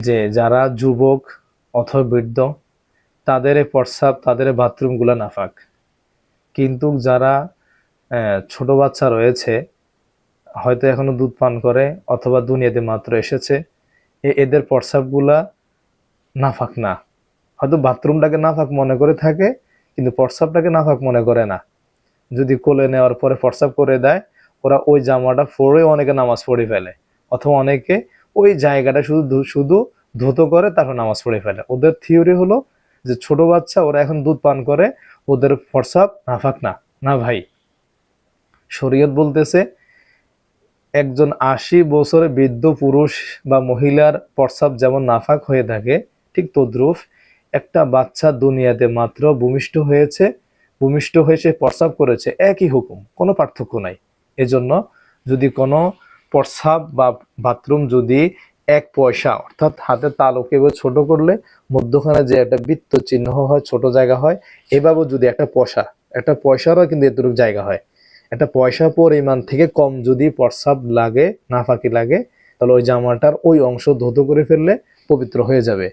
যে যারা যুবক অথবা বৃদ্ধ তাদের প্রস্রাব, তাদের বাথরুমগুলো নাফাক, কিন্তু যারা ছোট বাচ্চা রয়েছে, হয়তো এখনো দুধ পান করে অথবা দুনিয়াতে মাত্র এসেছে, এদের প্রস্রাবগুলা নাফাক না। হয়তো বাথরুমটাকে নাফাক মনে করে থাকে, কিন্তু প্রস্রাবটাকে নাফাক মনে করে না। যদি কোলে নেওয়ার পরে প্রস্রাব করে দেয়, ওরা ওই জামাটা পরে অনেকে নামাজ পড়ে ফেলে, অথবা অনেকে ওই জায়গাটা শুধু শুধু ধুতো করে তারপর নামাজ পড়ে ফেলে। ওদের থিওরি হলো যে ছোট বাচ্চা, ওরা এখন দুধ পান করে, ওদের প্রস্রাব নাফাক না। না ভাই, শরীয়ত বলতেছে একজন ৮০ বছরের বৃদ্ধ পুরুষ বা মহিলার প্রস্রাব যেমন নাফাক হয়ে থাকে, ঠিক তদ্রুপ একটা বাচ্চা দুনিয়াতে মাত্র ভূমিষ্ঠ হয়েছে, ভূমিষ্ঠ হয়ে সে প্রস্রাব করেছে, একই হুকুম, কোনো পার্থক্য নাই। এজন্য যদি কোনো প্রস্রাব বা বাথরুম যদি ১ পয়সা, অর্থাৎ হাতের তালুকে ছোট করলে মধ্যখানে যে একটা বৃত্ত চিহ্ন হয়, ছোট জায়গা হয়, এভাবে যদি একটা পয়সারও কিন্তু এতটুকু জায়গা হয়, একটা পয়সা পরিমাণ থেকে কম যদি প্রস্রাব লাগে, নাফাকি লাগে, তাহলে ওই জামাটার ওই অংশ ধৌত করে ফেললে পবিত্র হয়ে যাবে।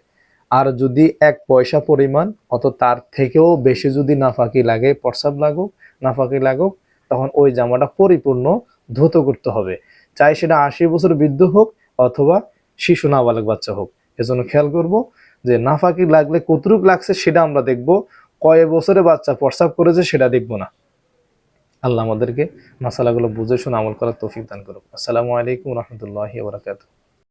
আর যদি ১ পয়সা পরিমাণ অথবা তার থেকেও বেশি যদি নাফাকি লাগে, প্রস্রাব লাগুক, নাফাকি লাগুক, তখন ওই জামাটা পরিপূর্ণ ধৌত করতে হবে, চাই সেটা ৮০ বছর বৃদ্ধ হোক অথবা শিশু নাবালক বাচ্চা হোক। এজন্য খেয়াল করব যে নাফাকি লাগলে কতটুক লাগছে সেটা আমরা দেখব, কয় বছরে বাচ্চা প্রস্রাব করেছে সেটা দেখব না। আল্লাহ আমাদেরকে মাসালাগুলো বুঝে শুনে আমল করার তৌফিক দান করুক। আসসালামু আলাইকুম ওয়া রাহমাতুল্লাহি ওয়া বারাকাতুহু।